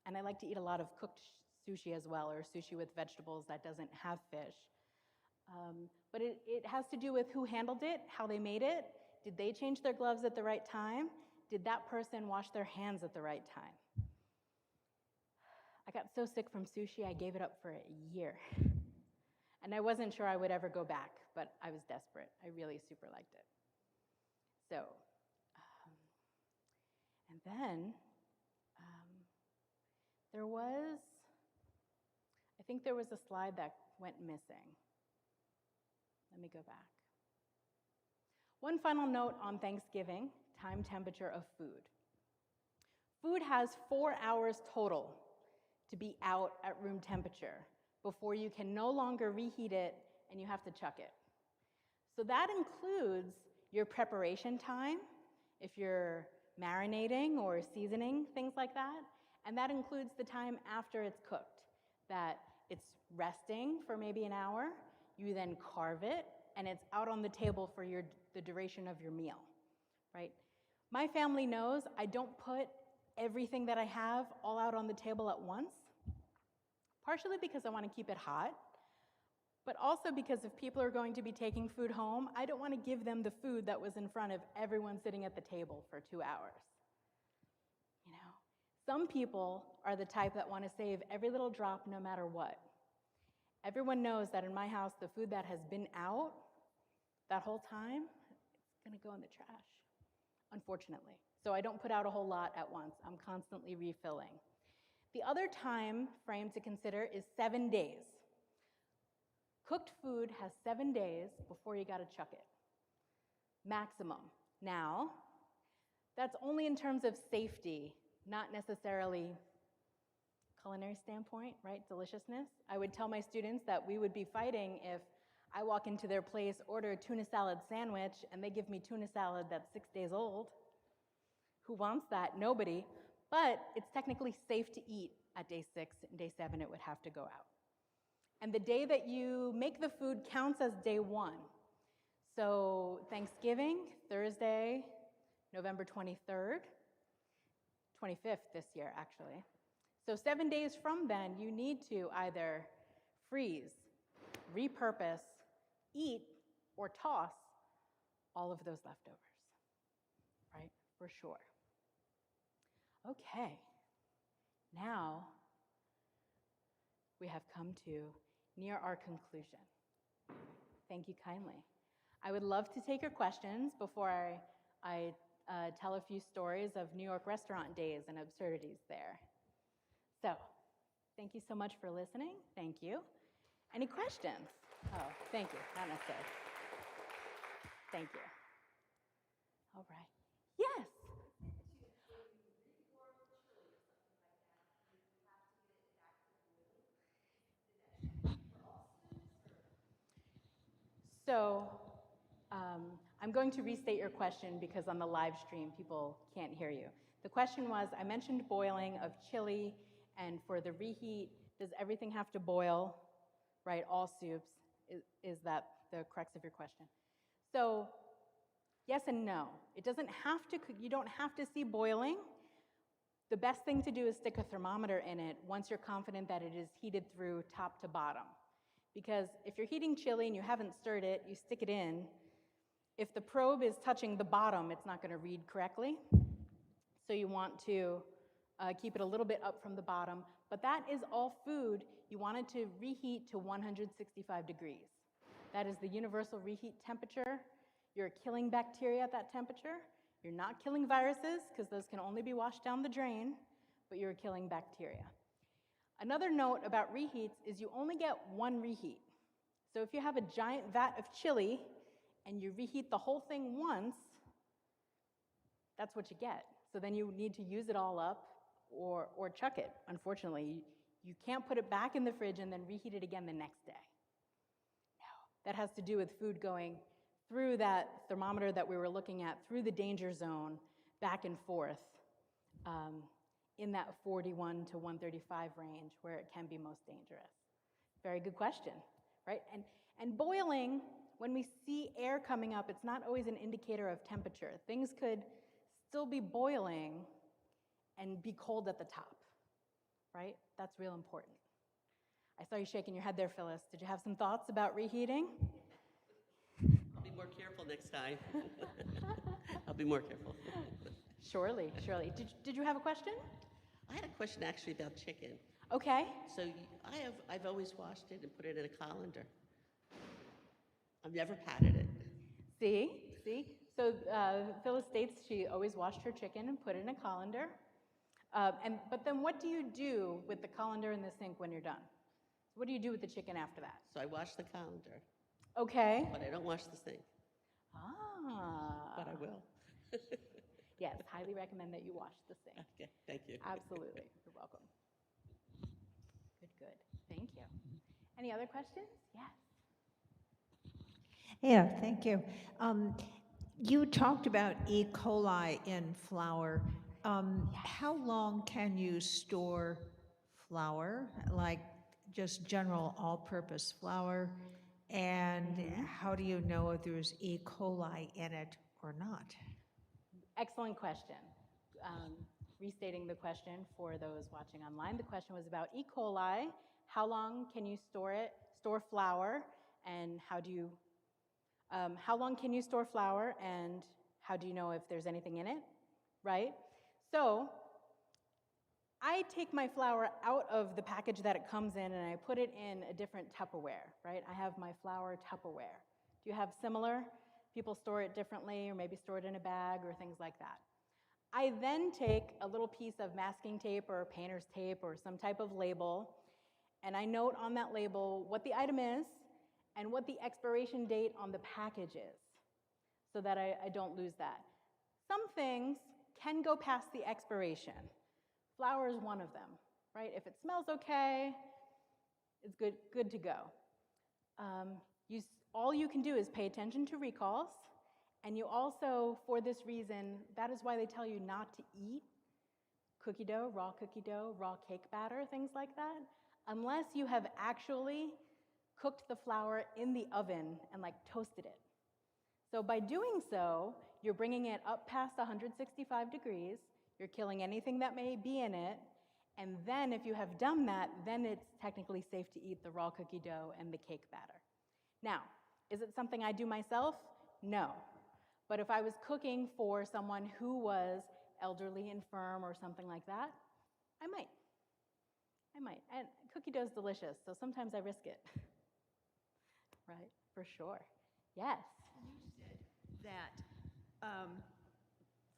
and I like to eat a lot of cooked sushi as well, or sushi with vegetables that doesn't have fish. But it has to do with who handled it, how they made it. Did they change their gloves at the right time? Did that person wash their hands at the right time? I got so sick from sushi, I gave it up for a year. And I wasn't sure I would ever go back, but I was desperate. I really super liked it. So, and then I think there was a slide that went missing. Let me go back. One final note on Thanksgiving, time temperature of food. Food has 4 hours total to be out at room temperature before you can no longer reheat it and you have to chuck it. So that includes your preparation time, if you're marinating or seasoning, things like that. And that includes the time after it's cooked, that it's resting for maybe an hour, you then carve it, and it's out on the table for the duration of your meal, right? My family knows I don't put everything that I have all out on the table at once, partially because I want to keep it hot, but also because if people are going to be taking food home, I don't want to give them the food that was in front of everyone sitting at the table for 2 hours. You know, some people are the type that want to save every little drop no matter what. Everyone knows that in my house, the food that has been out that whole time, it's going to go in the trash, unfortunately. So I don't put out a whole lot at once. I'm constantly refilling. The other time frame to consider is 7 days. Cooked food has 7 days before you got to chuck it. Maximum. Now, that's only in terms of safety not necessarily culinary standpoint, right, deliciousness. I would tell my students that we would be fighting if I walk into their place, order a tuna salad sandwich, and they give me tuna salad that's 6 days old. Who wants that? Nobody. But it's technically safe to eat at day 6, and day 7 it would have to go out. And the day that you make the food counts as day 1. So Thanksgiving, Thursday, November 23rd, 25th this year, actually. So 7 days from then, you need to either freeze, repurpose, eat, or toss all of those leftovers, right? For sure. Okay, now we have come to near our conclusion. Thank you kindly. I would love to take your questions before I tell a few stories of New York restaurant days and absurdities there. So, thank you so much for listening. Thank you. Any questions? Oh, thank you. Not necessary. Thank you. All right. Yes. So, I'm going to restate your question because on the live stream, people can't hear you. The question was, I mentioned boiling of chili, and for the reheat, does everything have to boil, right? All soups, is that the crux of your question? So, yes and no. It doesn't have to, you don't have to see boiling. The best thing to do is stick a thermometer in it once you're confident that it is heated through top to bottom. Because if you're heating chili and you haven't stirred it, you stick it in. If the probe is touching the bottom, it's not going to read correctly. So you want to keep it a little bit up from the bottom. But that is all food. You want it to reheat to 165 degrees. That is the universal reheat temperature. You're killing bacteria at that temperature. You're not killing viruses, because those can only be washed down the drain, but you're killing bacteria. Another note about reheats is you only get one reheat. So if you have a giant vat of chili and you reheat the whole thing once, that's what you get. So then you need to use it all up or chuck it, unfortunately. You can't put it back in the fridge and then reheat it again the next day. No, that has to do with food going through that thermometer that we were looking at, through the danger zone, back and forth, in that 41 to 135 range where it can be most dangerous. Very good question, right? And boiling, when we see air coming up, it's not always an indicator of temperature. Things could still be boiling and be cold at the top, right? That's real important. I saw you shaking your head there, Phyllis. Did you have some thoughts about reheating? I'll be more careful next time. I'll be more careful. Surely, surely. Did you have a question? I had a question actually about chicken. Okay. So I've always washed it and put it in a colander. I've never patted it. See? So Phyllis states she always washed her chicken and put it in a colander. But then what do you do with the colander in the sink when you're done? What do you do with the chicken after that? So I wash the colander. Okay. But I don't wash the sink. Ah. But I will. Yes, highly recommend that you wash the sink. Okay, thank you. Absolutely. You're welcome. Good. Thank you. Any other questions? Yes. Yeah, thank you. You talked about E. coli in flour. How long can you store flour, like just general all-purpose flour? And how do you know if there's E. coli in it or not? Excellent question. Restating the question for those watching online, the question was about E. coli. How long can you store flour, and how long can you store flour, and how do you know if there's anything in it, right? So I take my flour out of the package that it comes in, and I put it in a different Tupperware, right? I have my flour Tupperware. Do you have similar? People store it differently, or maybe store it in a bag or things like that. I then take a little piece of masking tape or painter's tape or some type of label, and I note on that label what the item is and what the expiration date on the package is, so that I don't lose that. Some things can go past the expiration. Flour is one of them, right? If it smells okay, it's good to go. All you can do is pay attention to recalls, and you also, for this reason, that is why they tell you not to eat cookie dough, raw cake batter, things like that, unless you have actually cooked the flour in the oven and like toasted it. So by doing so, you're bringing it up past 165 degrees, you're killing anything that may be in it, and then if you have done that, then it's technically safe to eat the raw cookie dough and the cake batter. Now, is it something I do myself? No. But if I was cooking for someone who was elderly, infirm, or something like that, I might. And cookie dough is delicious, so sometimes I risk it. Right, for sure. Yes. You said that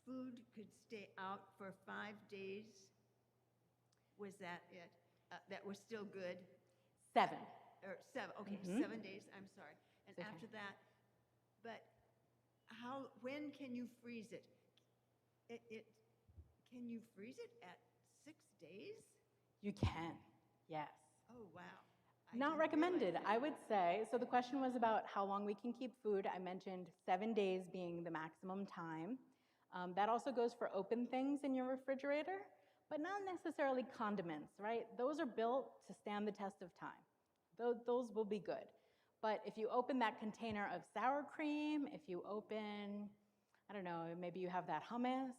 food could stay out for 5 days. Was that it? That was still good? 7. Or 7, okay, Mhm. 7 days, I'm sorry. And It's okay. after that, but when can you freeze it? Can you freeze it at 6 days? You can, yes. Oh, wow. I Not didn't recommended, realize I that. would say. So the question was about how long we can keep food. I mentioned 7 days being the maximum time. That also goes for open things in your refrigerator, but not necessarily condiments, right? Those are built to stand the test of time. Those will be good. But if you open that container of sour cream, if you open, I don't know, maybe you have that hummus,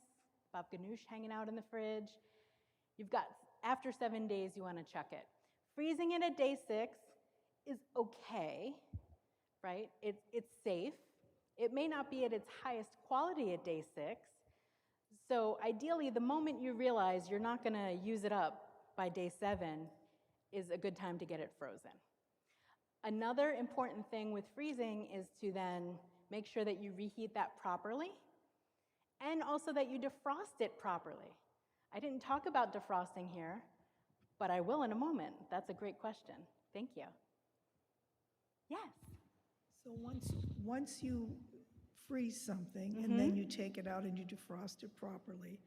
bab ganoush hanging out in the fridge, you've got, after 7 days, you want to chuck it. Freezing it at day 6 is okay, right? It's safe. It may not be at its highest quality at day 6. So ideally, the moment you realize you're not going to use it up by day 7 is a good time to get it frozen. Another important thing with freezing is to then make sure that you reheat that properly and also that you defrost it properly. I didn't talk about defrosting here, but I will in a moment. That's a great question. Thank you. Yes. So once you freeze something and then you take it out and you defrost it properly,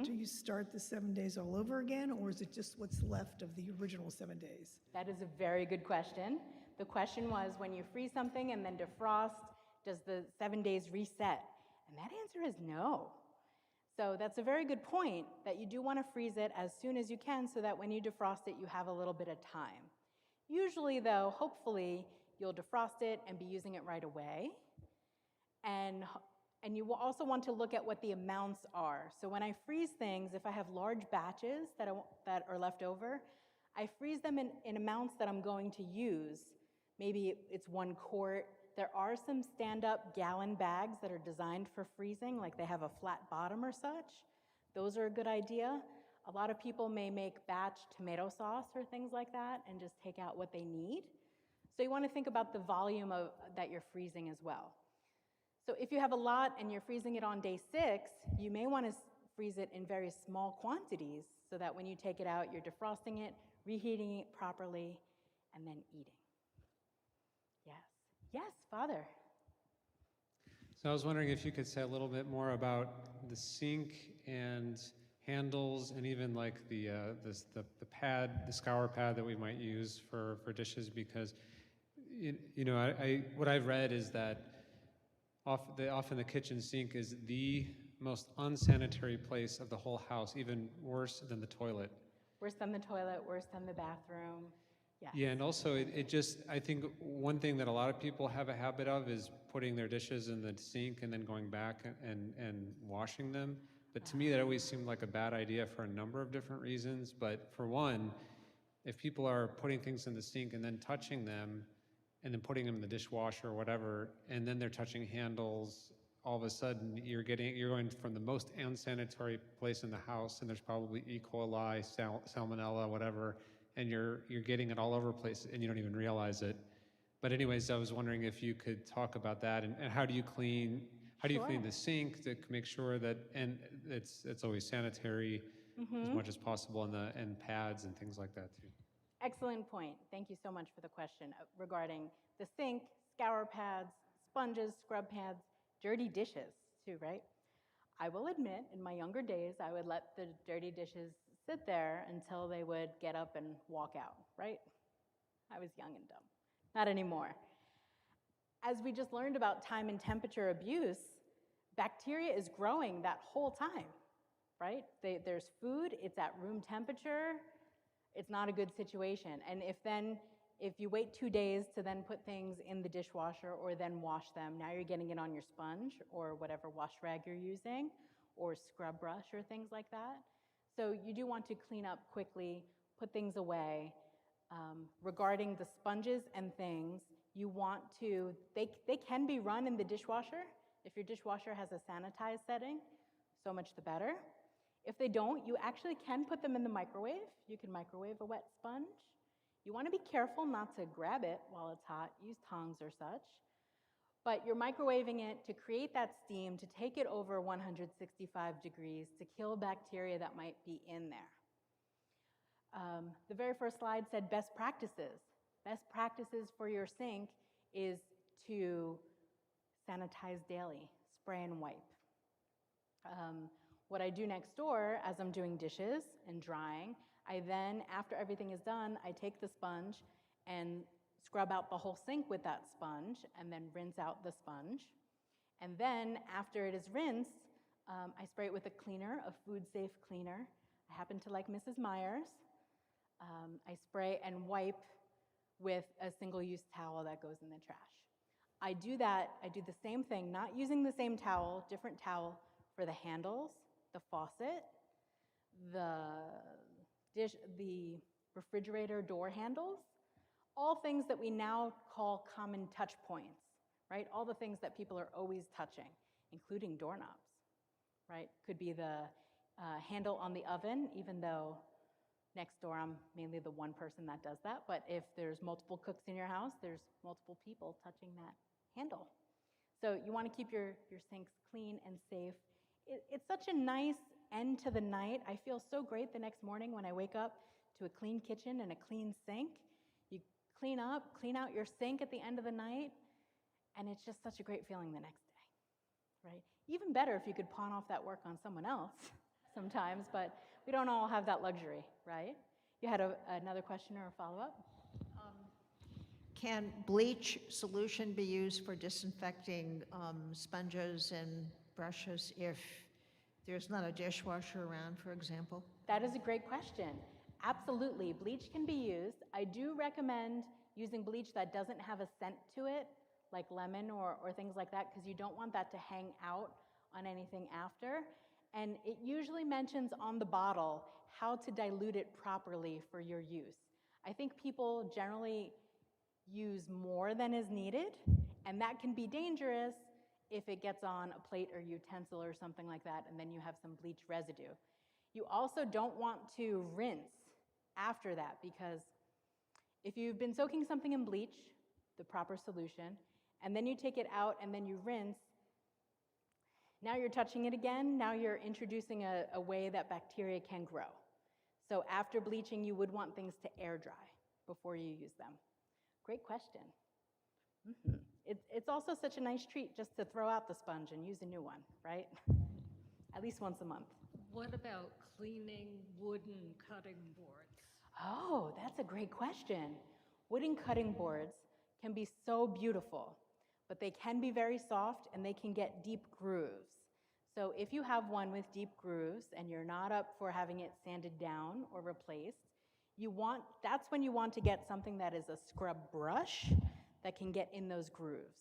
do you start the 7 days all over again, or is it just what's left of the original 7 days? That is a very good question. The question was, when you freeze something and then defrost, does the 7 days reset? And that answer is no. So that's a very good point, that you do want to freeze it as soon as you can so that when you defrost it, you have a little bit of time. Usually, though, hopefully, you'll defrost it and be using it right away. And you will also want to look at what the amounts are. So when I freeze things, if I have large batches that are left over, I freeze them in amounts that I'm going to use. Maybe it's 1 quart. There are some stand-up gallon bags that are designed for freezing, like they have a flat bottom or such. Those are a good idea. A lot of people may make batch tomato sauce or things like that and just take out what they need. So you want to think about the volume that you're freezing as well. So if you have a lot and you're freezing it on day 6, you may want to freeze it in very small quantities so that when you take it out, you're defrosting it, reheating it properly, and then eating. Yes. Yes, Father. So I was wondering if you could say a little bit more about the sink and handles and even like the pad, the scour pad that we might use for dishes, because what I've read is that often the kitchen sink is the most unsanitary place of the whole house, even worse than the toilet. Worse than the toilet, worse than the bathroom. Yes. Yeah, and also I think one thing that a lot of people have a habit of is putting their dishes in the sink and then going back and washing them. But to me, that always seemed like a bad idea for a number of different reasons. But for one, if people are putting things in the sink and then touching them and then putting them in the dishwasher or whatever, and then they're touching handles, all of a sudden you're going from the most unsanitary place in the house, and there's probably E. coli, salmonella, whatever, and you're getting it all over the place and you don't even realize it. But anyways, I was wondering if you could talk about that, and how do you clean the sink to make sure that it's always sanitary as much as possible, and pads and things like that too. Excellent point. Thank you so much for the question regarding the sink, scour pads, sponges, scrub pads, dirty dishes too, right? I will admit, in my younger days, I would let the dirty dishes sit there until they would get up and walk out, right? I was young and dumb. Not anymore. As we just learned about time and temperature abuse, bacteria is growing that whole time, right? There's food, it's at room temperature, it's not a good situation. And if you wait 2 days to then put things in the dishwasher or then wash them, now you're getting it on your sponge or whatever wash rag you're using, or scrub brush or things like that. So you do want to clean up quickly, put things away. Regarding the sponges and things, you want to, they can be run in the dishwasher. If your dishwasher has a sanitized setting, so much the better. If they don't, you actually can put them in the microwave. You can microwave a wet sponge. You want to be careful not to grab it while it's hot. Use tongs or such. But you're microwaving it to create that steam, to take it over 165 degrees, to kill bacteria that might be in there. The very first slide said best practices. Best practices for your sink is to sanitize daily, spray and wipe. What I do next door as I'm doing dishes and drying, I then, after everything is done, I take the sponge and scrub out the whole sink with that sponge and then rinse out the sponge. And then after it is rinsed, I spray it with a cleaner, a food-safe cleaner. I happen to like Mrs. Meyer's. I spray and wipe with a single-use towel that goes in the trash. I do the same thing, not using the same towel, different towel for the handles, the faucet, the refrigerator door handles, all things that we now call common touch points, right? All the things that people are always touching, including doorknobs, right? Could be the handle on the oven, even though next door I'm mainly the one person that does that, but if there's multiple cooks in your house, there's multiple people touching that handle. So you want to keep your sinks clean and safe. It's such a nice end to the night. I feel so great the next morning when I wake up to a clean kitchen and a clean sink. You clean out your sink at the end of the night, and it's just such a great feeling the next day, right? Even better if you could pawn off that work on someone else sometimes, but we don't all have that luxury, right? You had another question or a follow-up? Can bleach solution be used for disinfecting sponges and brushes if there's not a dishwasher around, for example? That is a great question. Absolutely, bleach can be used. I do recommend using bleach that doesn't have a scent to it, like lemon or things like that, because you don't want that to hang out on anything after. And it usually mentions on the bottle how to dilute it properly for your use. I think people generally use more than is needed, and that can be dangerous if it gets on a plate or utensil or something like that, and then you have some bleach residue. You also don't want to rinse after that, because if you've been soaking something in bleach, the proper solution, and then you take it out and then you rinse, now you're touching it again, now you're introducing a way that bacteria can grow. So after bleaching, you would want things to air dry before you use them. Great question. Mm-hmm. It's also such a nice treat just to throw out the sponge and use a new one, right? At least once a month. What about cleaning wooden cutting boards? Oh, that's a great question. Wooden cutting boards can be so beautiful, but they can be very soft and they can get deep grooves. So if you have one with deep grooves and you're not up for having it sanded down or replaced, that's when you want to get something that is a scrub brush that can get in those grooves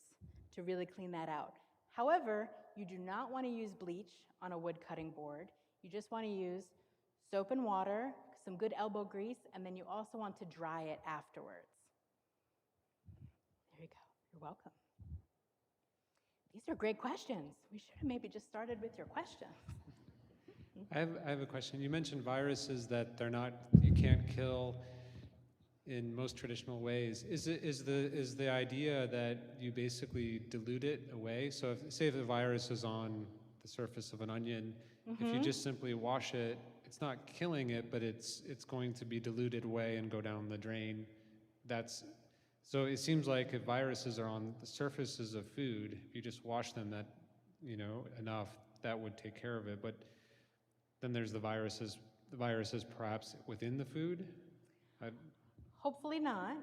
to really clean that out. However, you do not want to use bleach on a wood cutting board. You just want to use soap and water, some good elbow grease, and then you also want to dry it afterwards. There you go. You're welcome. These are great questions. We should have maybe just started with your questions. I have a question. You mentioned viruses that you can't kill in most traditional ways. Is the idea that you basically dilute it away? So if the virus is on the surface of an onion, if you just simply wash it, it's not killing it, but it's going to be diluted away and go down the drain. So it seems like if viruses are on the surfaces of food, if you just wash them enough, that would take care of it. But then there's the viruses the viruses perhaps within the food? Hopefully not.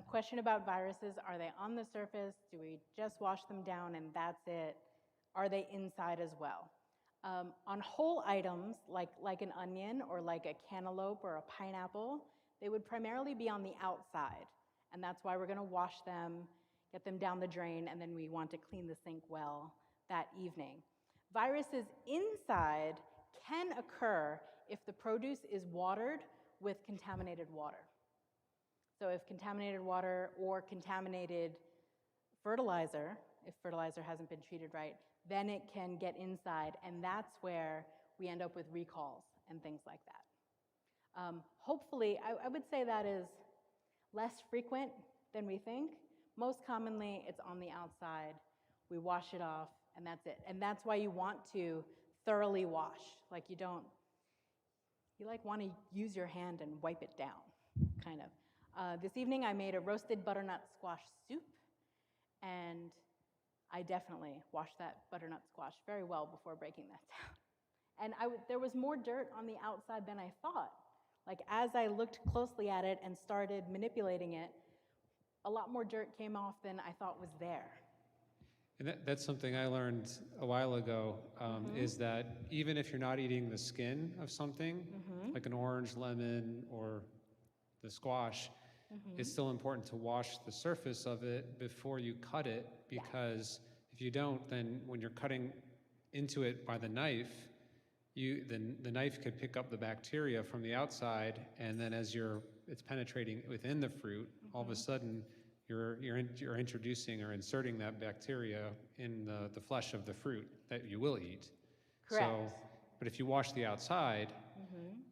Question about viruses, are they on the surface? Do we just wash them down and that's it? Are they inside as well? On whole items, like an onion or like a cantaloupe or a pineapple, they would primarily be on the outside. And that's why we're gonna wash them, get them down the drain, and then we want to clean the sink well that evening. Viruses inside can occur if the produce is watered with contaminated water. So if contaminated water or contaminated fertilizer, if fertilizer hasn't been treated right, then it can get inside, and that's where we end up with recalls and things like that. Hopefully, I would say that is less frequent than we think. Most commonly, it's on the outside. We wash it off, and that's it. And that's why you want to thoroughly wash. Like you want to use your hand and wipe it down, kind of. This evening, I made a roasted butternut squash soup, and I definitely washed that butternut squash very well before breaking that down. And there was more dirt on the outside than I thought. Like as I looked closely at it and started manipulating it, a lot more dirt came off than I thought was there. And that's something I learned a while ago, is that even if you're not eating the skin of something, like an orange, lemon, or the squash, it's still important to wash the surface of it before you cut it, because if you don't, then when you're cutting into it by the knife, the knife could pick up the bacteria from the outside, and then as it's penetrating within the fruit, all of a sudden you're introducing or inserting that bacteria in the flesh of the fruit that you will eat. Correct. So, but if you wash the outside,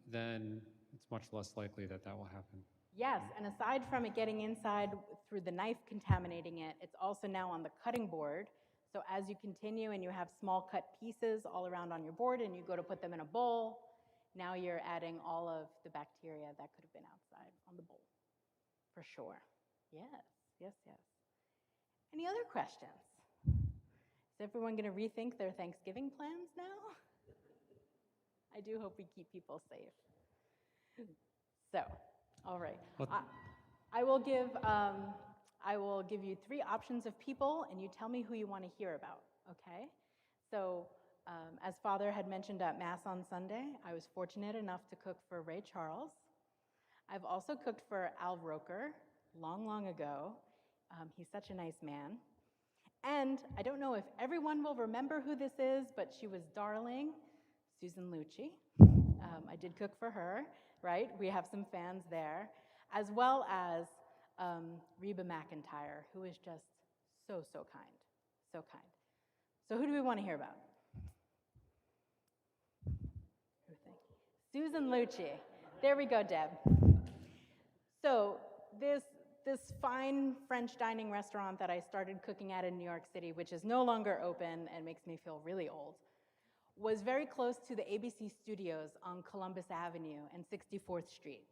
then it's much less likely that will happen. Yes, and aside from it getting inside through the knife contaminating it, it's also now on the cutting board. So as you continue and you have small cut pieces all around on your board and you go to put them in a bowl, now you're adding all of the bacteria that could have been outside on the bowl, for sure. Yes. Any other questions? Is everyone going to rethink their Thanksgiving plans now? I do hope we keep people safe. So, all right. I will give you 3 options of people, and you tell me who you want to hear about, okay? So, as Father had mentioned at Mass on Sunday, I was fortunate enough to cook for Ray Charles. I've also cooked for Al Roker long ago. He's such a nice man. And I don't know if everyone will remember who this is, but she was darling, Susan Lucci. I did cook for her, right? We have some fans there, as well as Reba McEntire, who is just so kind, so kind. So who do we want to hear about? Susan Lucci. There we go, Deb. So this fine French dining restaurant that I started cooking at in New York City, which is no longer open and makes me feel really old, was very close to the ABC studios on Columbus Avenue and 64th Street.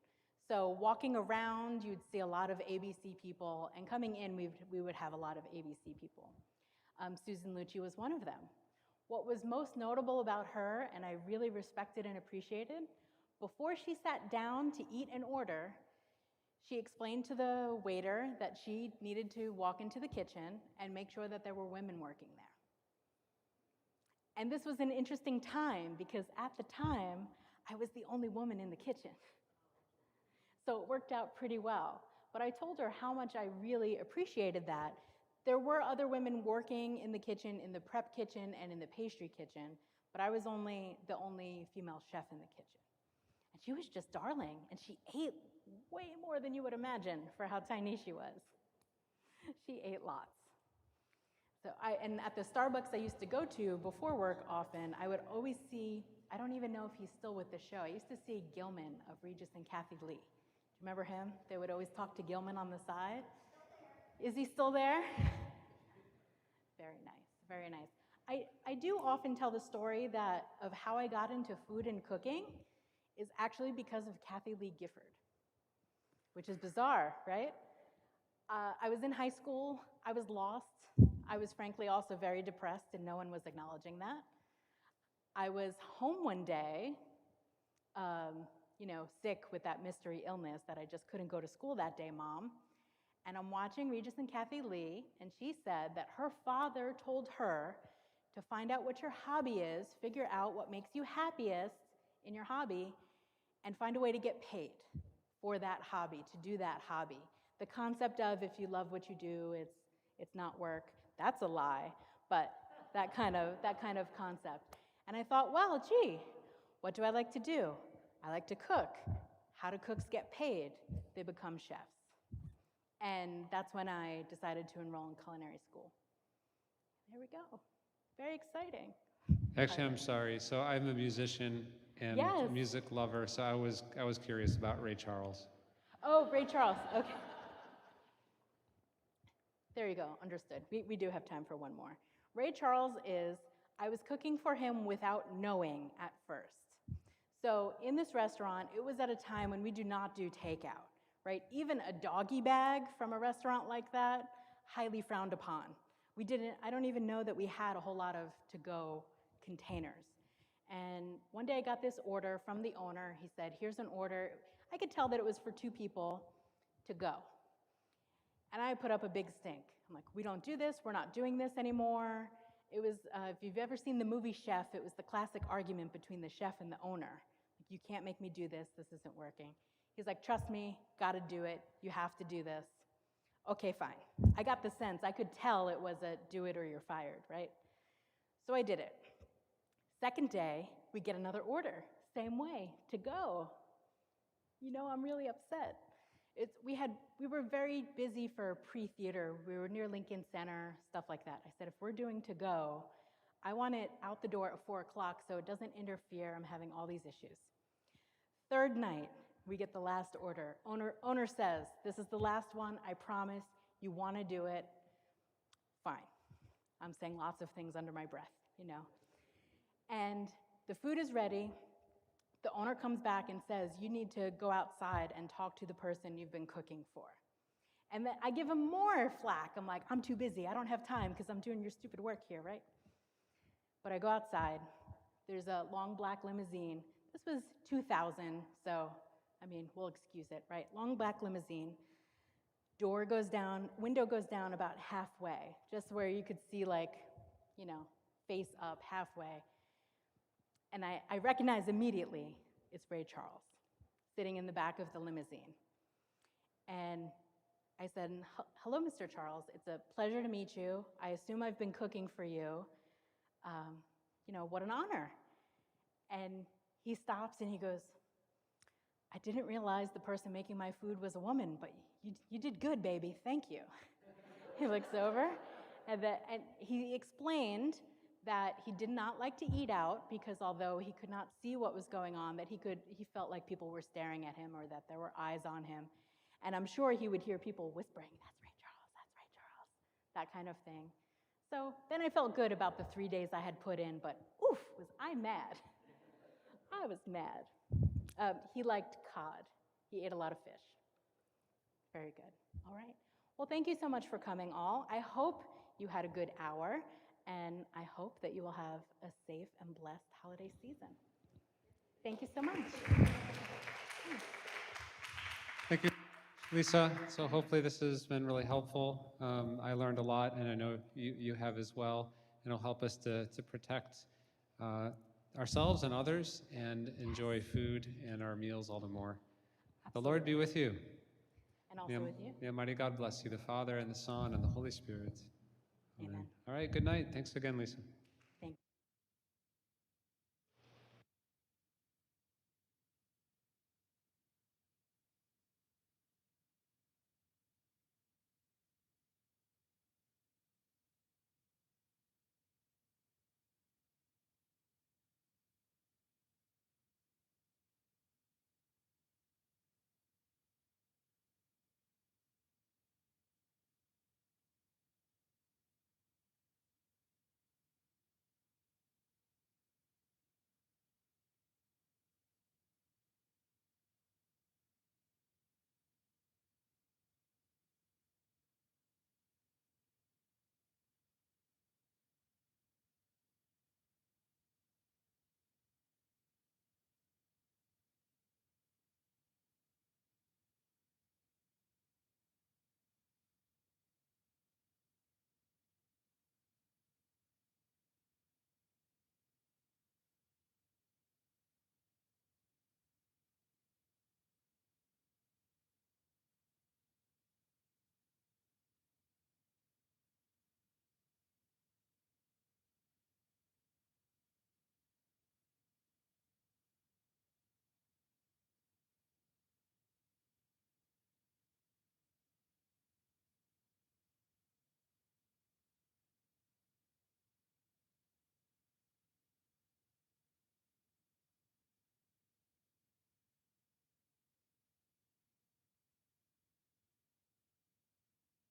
So walking around, you'd see a lot of ABC people, and coming in, we would have a lot of ABC people. Susan Lucci was one of them. What was most notable about her, and I really respected and appreciated, before she sat down to eat an order, she explained to the waiter that she needed to walk into the kitchen and make sure that there were women working there. And this was an interesting time because at the time, I was the only woman in the kitchen. So it worked out pretty well. But I told her how much I really appreciated that. There were other women working in the kitchen, in the prep kitchen, and in the pastry kitchen, but I was the only female chef in the kitchen. And she was just darling, and she ate way more than you would imagine for how tiny she was. She ate lots. So and at the Starbucks I used to go to before work often, I would always see, I don't even know if he's still with the show, I used to see Gilman of Regis and Kathy Lee. Do you remember him? They would always talk to Gilman on the side. Is he still there? Very nice, very nice. I do often tell the story of how I got into food and cooking is actually because of Kathy Lee Gifford, which is bizarre, right? I was in high school, I was lost. I was frankly also very depressed and no one was acknowledging that. I was home one day sick with that mystery illness that I just couldn't go to school that day, Mom. And I'm watching Regis and Kathy Lee, and she said that her father told her to find out what your hobby is, figure out what makes you happiest in your hobby, and find a way to get paid for that hobby, to do that hobby. The concept of if you love what you do, it's not work, that's a lie, but that kind of concept. And I thought, well, gee, what do I like to do? I like to cook. How do cooks get paid? They become chefs. And that's when I decided to enroll in culinary school. There we go. Very exciting. Actually, I'm sorry. So I'm a musician and Yes. a music lover, so I was curious about Ray Charles. Oh, Ray Charles, okay. There you go, understood. We do have time for one more. Ray Charles I was cooking for him without knowing at first. So in this restaurant, it was at a time when we do not do takeout, right? Even a doggy bag from a restaurant like that, highly frowned upon. I don't even know that we had a whole lot of to-go containers. And one day I got this order from the owner. He said, here's an order. I could tell that it was for 2 people to go. And I put up a big stink. I'm like, we don't do this. We're not doing this anymore. It was, if you've ever seen the movie Chef, it was the classic argument between the chef and the owner. Like, you can't make me do this. This isn't working. He's like, trust me, gotta do it. You have to do this. Okay, fine. I got the sense. I could tell it was a do it or you're fired, right? So I did it. Second day, we get another order. Same way, to go. I'm really upset. We were very busy for pre-theater. We were near Lincoln Center, stuff like that. I said, if we're doing to go, I want it out the door at 4 o'clock so it doesn't interfere. I'm having all these issues. Third night, we get the last order. Owner says, this is the last one. I promise you want to do it. Fine. I'm saying lots of things under my breath, And the food is ready. The owner comes back and says, you need to go outside and talk to the person you've been cooking for. And then I give him more flack. I'm like, I'm too busy. I don't have time because I'm doing your stupid work here, right? But I go outside. There's a long black limousine. This was 2000, so, we'll excuse it, right? Long black limousine. Door goes down, window goes down about halfway, just where you could see face up halfway. And I recognize immediately it's Ray Charles sitting in the back of the limousine. And I said, hello, Mr. Charles. It's a pleasure to meet you. I assume I've been cooking for you. What an honor. And he stops and he goes, I didn't realize the person making my food was a woman, but you did good, baby. Thank you. He looks over and he explained that he did not like to eat out because although he could not see what was going on, that he felt like people were staring at him or that there were eyes on him. And I'm sure he would hear people whispering, that's Ray Charles, that kind of thing. So then I felt good about the 3 days I had put in, but oof, was I mad. I was mad. He liked cod. He ate a lot of fish. Very good. All right. Well, thank you so much for coming all. I hope you had a good hour. And I hope that you will have a safe and blessed holiday season. Thank you so much. Thank you, Lisa. So hopefully this has been really helpful. I learned a lot, and I know you have as well. And it'll help us to protect ourselves and others and enjoy food and our meals all the more. Absolutely. The Lord be with you. And also with you. May Almighty God bless you, the Father and the Son and the Holy Spirit. Amen. All right, good night. Thanks again, Lisa.